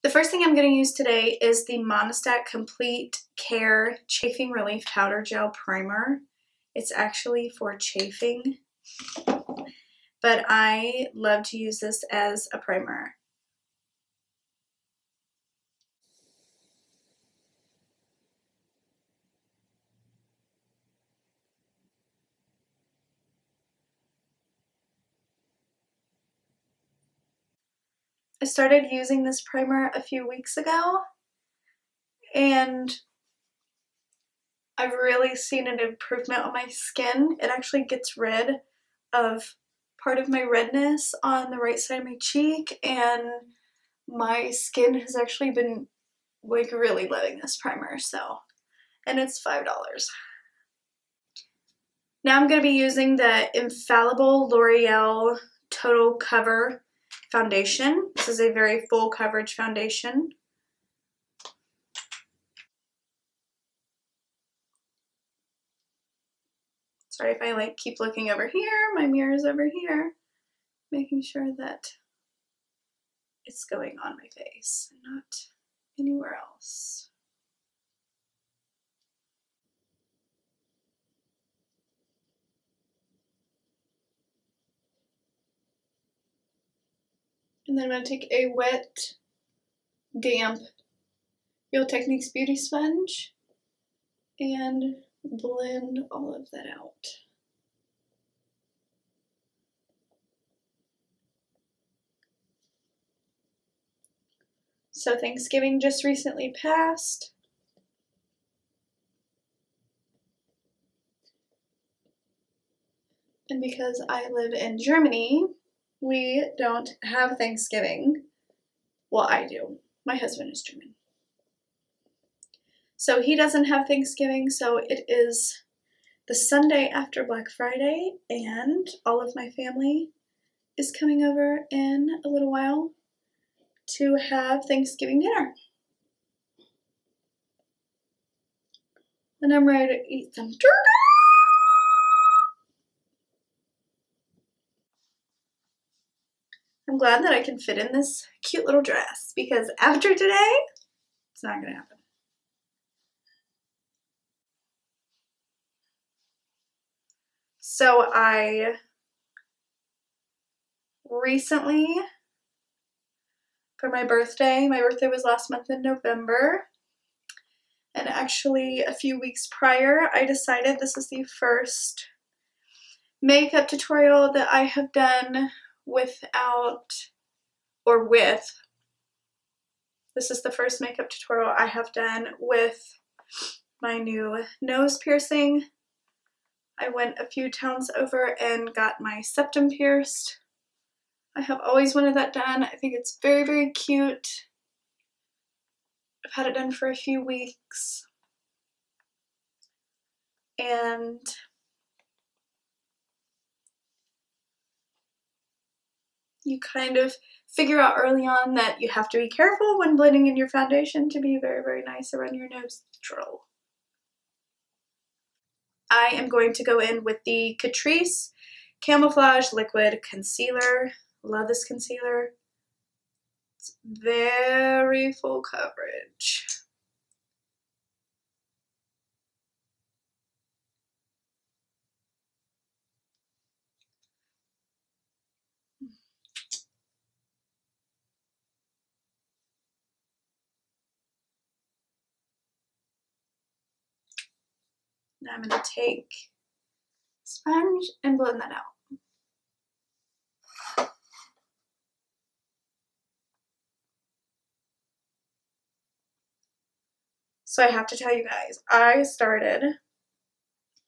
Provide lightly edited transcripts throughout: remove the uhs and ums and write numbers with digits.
The first thing I'm going to use today is the Monistadt Complete Care Chafing Relief Powder Gel Primer. It's actually for chafing, but I love to use this as a primer. I started using this primer a few weeks ago, and I've really seen an improvement on my skin. It actually gets rid of part of my redness on the right side of my cheek, and my skin has actually been like really loving this primer, so, and it's $5. Now I'm going to be using the Infallable L'Oreal Total Cover Foundation. This is a very full coverage foundation. Sorry if I like keep looking over here, my mirror's over here, making sure that it's going on my face, not anywhere else. And then I'm going to take a wet, damp Real Techniques Beauty Sponge and blend all of that out. So Thanksgiving just recently passed. And because I live in Germany, we don't have Thanksgiving. Well, I do. My husband is German. So he doesn't have Thanksgiving, so it is the Sunday after Black Friday, and all of my family is coming over in a little while to have Thanksgiving dinner. And I'm ready to eat some turkey. I'm glad that I can fit in this cute little dress, because after today, it's not gonna happen. So I recently, for my birthday was last month in November, and actually a few weeks prior, I decided this is the first makeup tutorial that I have done without, or with, this is the first makeup tutorial I have done with my new nose piercing. I went a few towns over and got my septum pierced. I have always wanted that done. I think it's very, very cute. I've had it done for a few weeks. And you kind of figure out early on that you have to be careful when blending in your foundation to be very, very nice around your nostril. I am going to go in with the Catrice Camouflage Liquid Concealer. Love this concealer. It's very full coverage. Now I'm going to take a sponge and blend that out. So I have to tell you guys, I started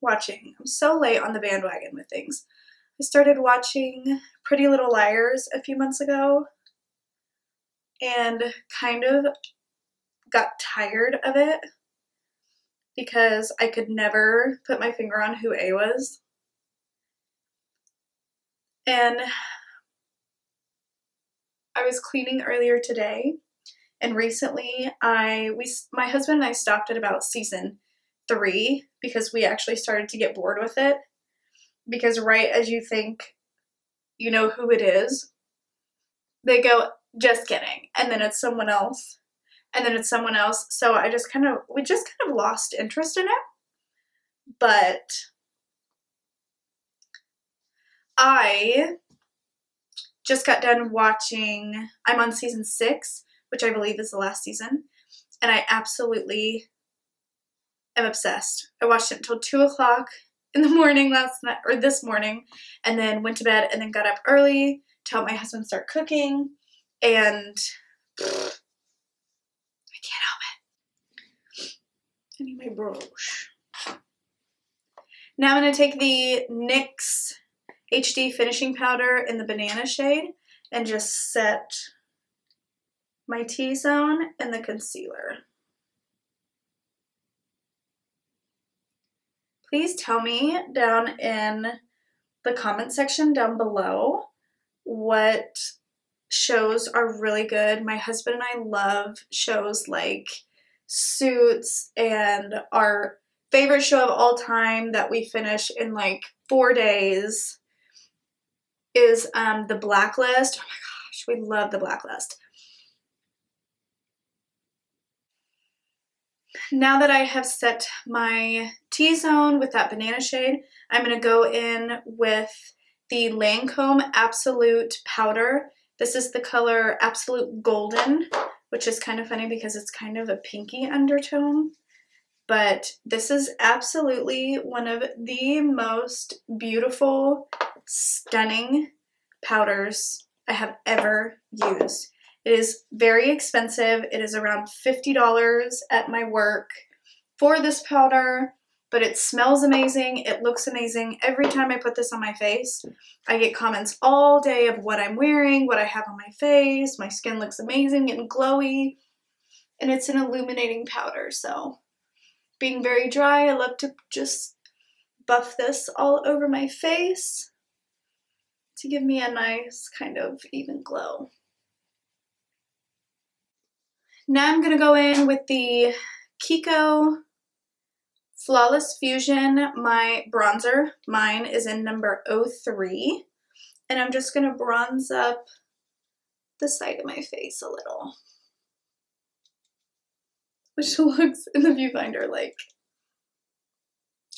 watching, I'm so late on the bandwagon with things. I started watching Pretty Little Liars a few months ago and kind of got tired of it because I could never put my finger on who A was. And I was cleaning earlier today, and recently my husband and I stopped at about season 3 because we actually started to get bored with it, because right as you think you know who it is, they go, just kidding. And then it's someone else. And then it's someone else. So we just kind of lost interest in it. But I just got done watching, I'm on season 6, which I believe is the last season. And I absolutely am obsessed. I watched it until 2 o'clock in the morning last night, or this morning, and then went to bed and then got up early to help my husband start cooking. And I can't help it. I need my brush. Now I'm going to take the NYX HD finishing powder in the banana shade and just set my T-zone and the concealer. Please tell me down in the comment section down below what shows are really good. My husband and I love shows like Suits, and our favorite show of all time that we finish in like 4 days is The Blacklist. Oh my gosh, we love The Blacklist. Now that I have set my T-zone with that banana shade, I'm going to go in with the Lancome Absolute Powder. This is the color Absolute Golden, which is kind of funny because it's kind of a pinky undertone. But this is absolutely one of the most beautiful, stunning powders I have ever used. It is very expensive. It is around $50 at my work for this powder, but it smells amazing. It looks amazing. Every time I put this on my face, I get comments all day of what I'm wearing, what I have on my face. My skin looks amazing and glowy, and it's an illuminating powder. So being very dry, I love to just buff this all over my face to give me a nice kind of even glow. Now I'm going to go in with the Kiko Flawless Fusion, my bronzer. Mine is in number 03. And I'm just going to bronze up the side of my face a little, which looks in the viewfinder like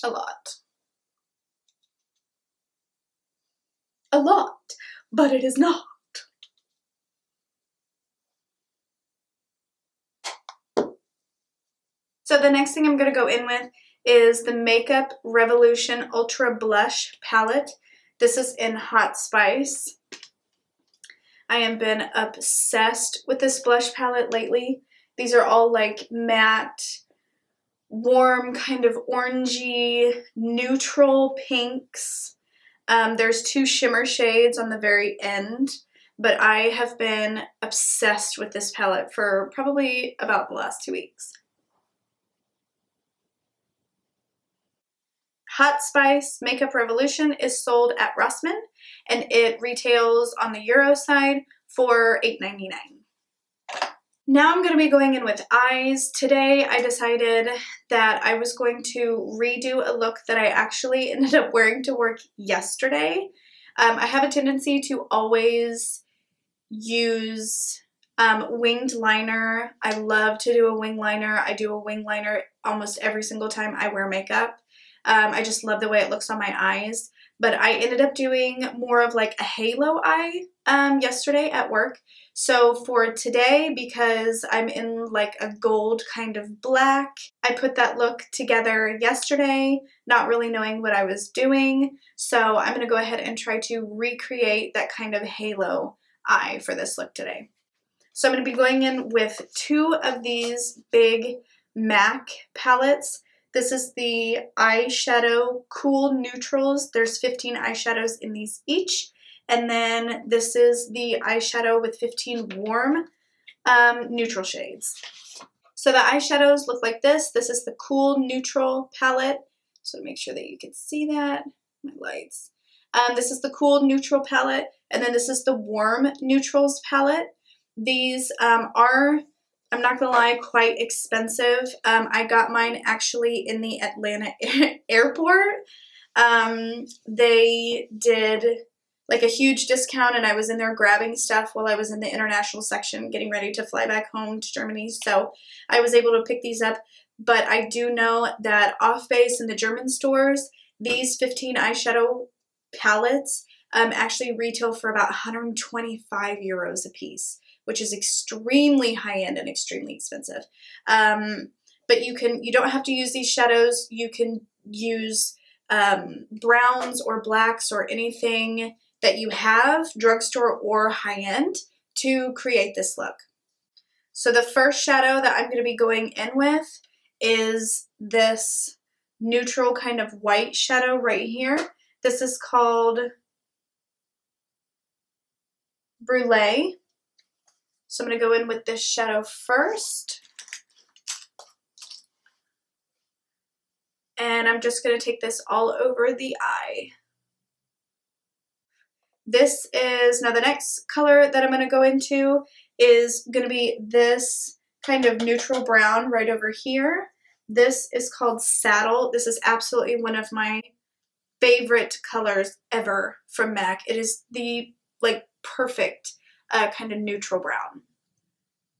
a lot. A lot, but it is not. So the next thing I'm going to go in with is the Makeup Revolution Ultra Blush Palette. This is in Hot Spice. I have been obsessed with this blush palette lately. These are all like matte, warm, kind of orangey, neutral pinks. There's 2 shimmer shades on the very end, but I have been obsessed with this palette for probably about the last 2 weeks. Hot Spice Makeup Revolution is sold at Rossmann, and it retails on the Euro side for $8.99. Now I'm going to be going in with eyes. Today I decided that I was going to redo a look that I actually ended up wearing to work yesterday. I have a tendency to always use winged liner. I love to do a wing liner. I do a wing liner almost every single time I wear makeup. I just love the way it looks on my eyes. But I ended up doing more of like a halo eye yesterday at work. So for today, because I'm in like a gold kind of black, I put that look together yesterday, not really knowing what I was doing. So I'm going to go ahead and try to recreate that kind of halo eye for this look today. So I'm going to be going in with 2 of these big MAC palettes. This is the eyeshadow Cool Neutrals. There's 15 eyeshadows in these each. And then this is the eyeshadow with 15 warm neutral shades. So the eyeshadows look like this. This is the Cool Neutral palette. So to make sure that you can see that, my lights. This is the Cool Neutral palette. And then this is the Warm Neutrals palette. These are, I'm not gonna lie, quite expensive. I got mine actually in the Atlanta airport. They did like a huge discount, and I was in there grabbing stuff while I was in the international section getting ready to fly back home to Germany, so I was able to pick these up. But I do know that off base in the German stores, these 15 eyeshadow palettes actually retail for about 125 euros a piece, which is extremely high-end and extremely expensive. But you don't have to use these shadows. You can use browns or blacks or anything that you have, drugstore or high-end, to create this look. So the first shadow that I'm going to be going in with is this neutral kind of white shadow right here. This is called Brûlée. So I'm going to go in with this shadow first. And I'm just going to take this all over the eye. This is, now the next color that I'm going to go into is going to be this kind of neutral brown right over here. This is called Saddle. This is absolutely one of my favorite colors ever from MAC. It is the perfect kind of neutral brown.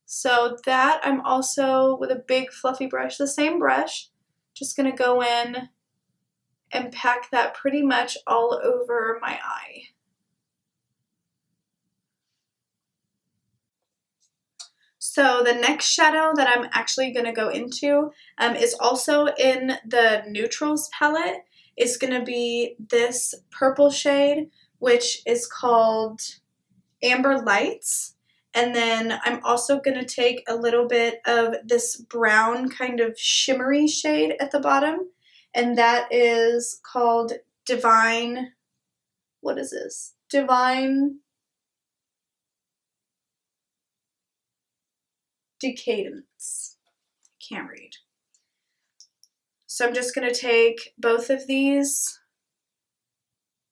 So that I'm also, with a big fluffy brush, the same brush, just going to go in and pack that pretty much all over my eye. So the next shadow that I'm actually going to go into is also in the neutrals palette. It's going to be this purple shade, which is called Amber Lights. And then I'm also going to take a little bit of this brown kind of shimmery shade at the bottom. And that is called Divine, what is this? Divine Decadence. I can't read. So I'm just going to take both of these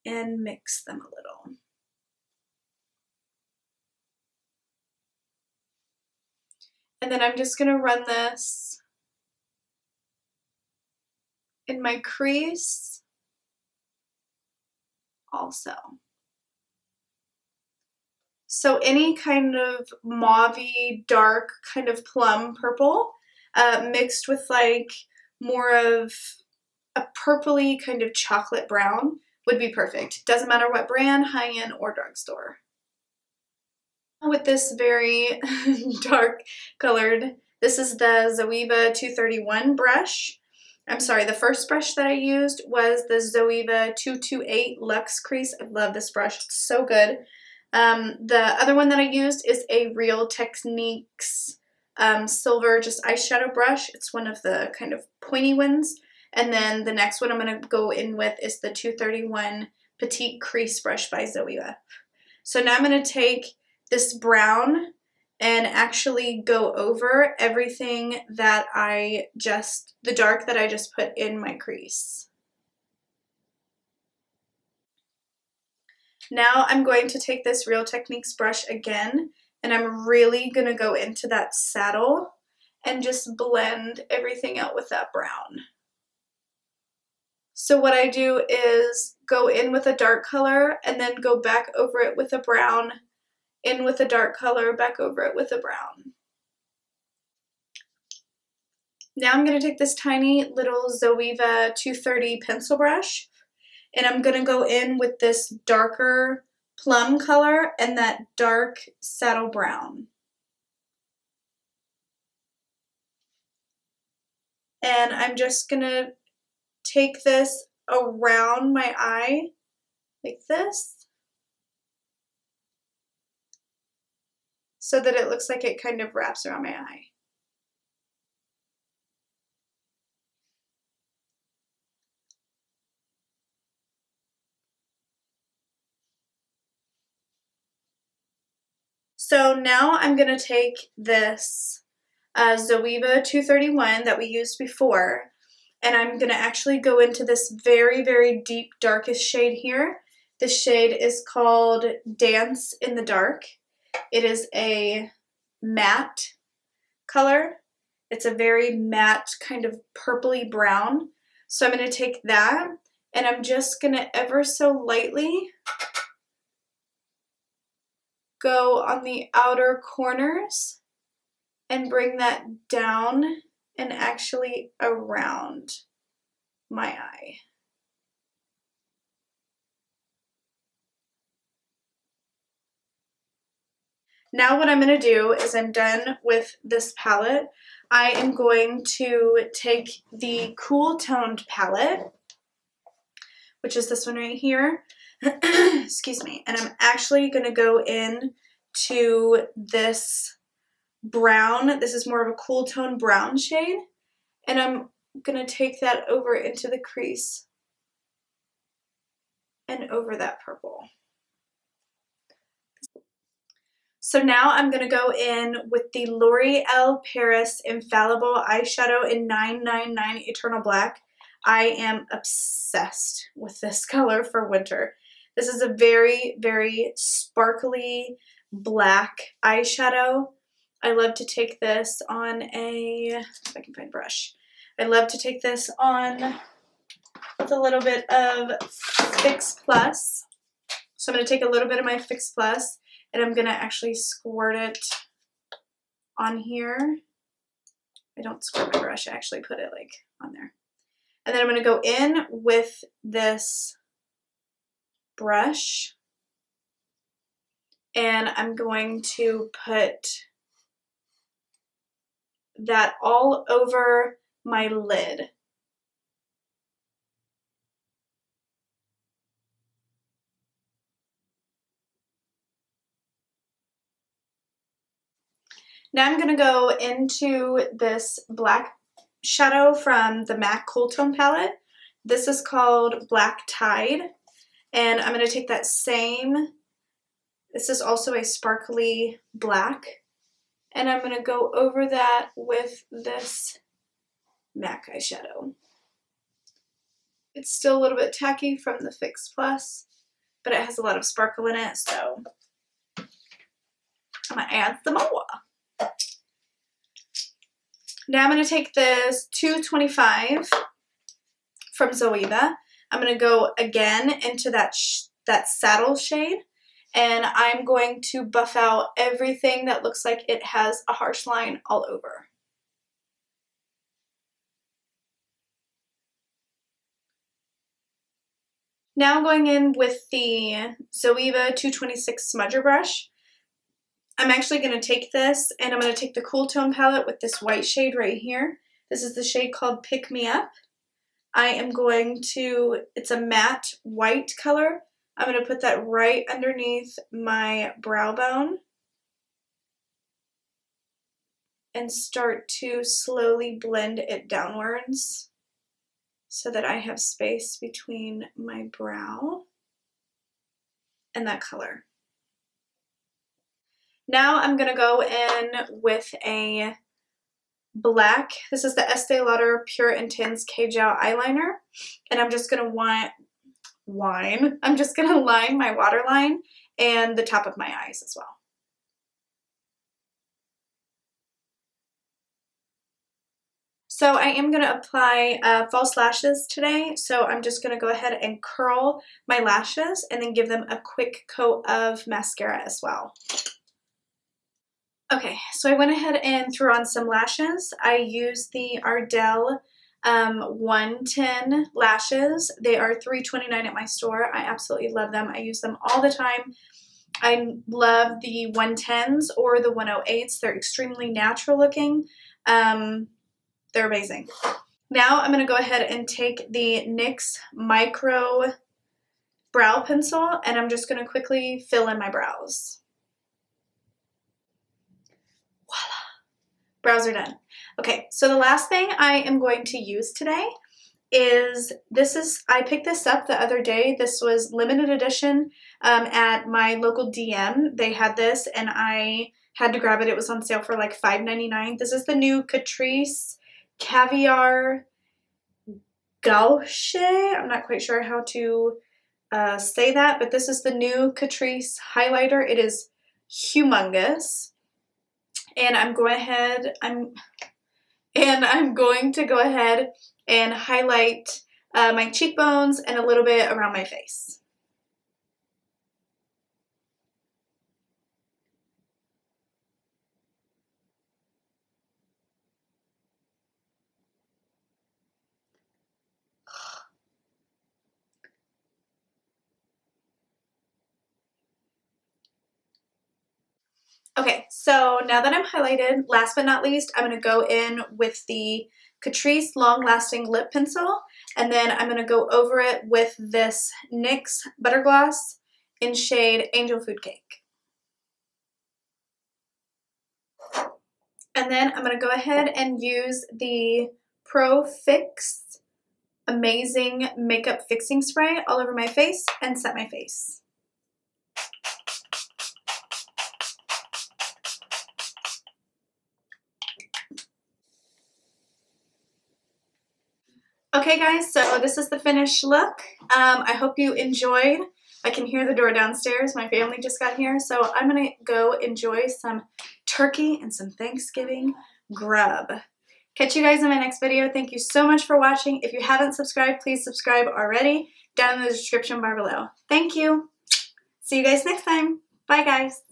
and mix them a little. And then I'm just going to run this in my crease also. So any kind of mauve-y, dark kind of plum purple mixed with like more of a purpley kind of chocolate brown would be perfect. Doesn't matter what brand, high-end or drugstore. With this very dark colored, this is the Zoeva 231 brush. I'm sorry, the first brush that I used was the Zoeva 228 Luxe Crease. I love this brush, it's so good. The other one that I used is a Real Techniques silver just eyeshadow brush. It's one of the kind of pointy ones. And then the next one I'm going to go in with is the 231 Petite Crease brush by Zoeva. So now I'm going to take this brown and actually go over everything that the dark that I just put in my crease. Now I'm going to take this Real Techniques brush again, and I'm really going to go into that saddle and just blend everything out with that brown. So what I do is go in with a dark color and then go back over it with a brown, in with a dark color, back over it with a brown. Now I'm going to take this tiny little Zoeva 230 pencil brush, and I'm going to go in with this darker plum color and that dark saddle brown. And I'm just going to take this around my eye like this, so that it looks like it kind of wraps around my eye. So now I'm going to take this Zoeva 231 that we used before, and I'm going to actually go into this very, very deep, darkest shade here. This shade is called Dance in the Dark. It is a matte color. It's a very matte kind of purpley brown. So I'm going to take that, and I'm just going to ever so lightly go on the outer corners and bring that down and actually around my eye. Now what I'm going to do is I'm done with this palette. I am going to take the Cool Toned palette, which is this one right here. Excuse me. And I'm actually going to go in to this brown. This is more of a cool tone brown shade. And I'm going to take that over into the crease and over that purple. So now I'm going to go in with the L'Oreal Paris Infallible eyeshadow in 999 Eternal Black. I am obsessed with this color for winter. This is a very, very sparkly black eyeshadow. I love to take this on a, if I can find a brush, I love to take this on with a little bit of Fix Plus. So I'm going to take a little bit of my Fix Plus and I'm going to actually squirt it on here. I don't squirt my brush, I actually put it like on there. And then I'm going to go in with this brush and I'm going to put that all over my lid. Now I'm going to go into this black shadow from the MAC Cool Tone palette. This is called Black Tide. And I'm going to take that same, this is also a sparkly black, and I'm going to go over that with this MAC eyeshadow. It's still a little bit tacky from the Fix Plus, but it has a lot of sparkle in it, so I'm going to add some more. Now I'm going to take this 225 from Zoeva. I'm going to go again into that saddle shade, and I'm going to buff out everything that looks like it has a harsh line all over. Now I'm going in with the Zoeva 226 smudger brush. I'm actually going to take this and I'm going to take the Cool Tone palette with this white shade right here. This is the shade called Pick Me Up. I am going to, it's a matte white color. I'm going to put that right underneath my brow bone and start to slowly blend it downwards so that I have space between my brow and that color. Now I'm going to go in with a black, this is the Estee Lauder Pure Intense Caviar eyeliner, and I'm just going to I'm just going to line my waterline and the top of my eyes as well. So I am going to apply false lashes today, so I'm just going to go ahead and curl my lashes and then give them a quick coat of mascara as well. Okay, so I went ahead and threw on some lashes. I used the Ardel 110 lashes. They are $3.29 at my store. I absolutely love them. I use them all the time. I love the 110s or the 108s. They're extremely natural looking. They're amazing. Now I'm going to go ahead and take the NYX Micro Brow Pencil and I'm just going to quickly fill in my brows. Brows are done. Okay, so the last thing I am going to use today is, I picked this up the other day. This was limited edition at my local DM. They had this and I had to grab it. It was on sale for like $5.99. This is the new Catrice Caviar Gouache. I'm not quite sure how to say that, but this is the new Catrice highlighter. It is humongous. And I'm going to go ahead and highlight my cheekbones and a little bit around my face. Okay, so now that I'm highlighted, last but not least, I'm going to go in with the Catrice Long Lasting Lip Pencil, and then I'm going to go over it with this NYX Butter Gloss in shade Angel Food Cake. And then I'm going to go ahead and use the Pro Fix Amazing Makeup Fixing Spray all over my face and set my face. Okay guys, so this is the finished look. I hope you enjoyed. I can hear the door downstairs. My family just got here, so I'm gonna go enjoy some turkey and some Thanksgiving grub. Catch you guys in my next video. Thank you so much for watching. If you haven't subscribed, please subscribe already down in the description bar below. Thank you. See you guys next time. Bye guys.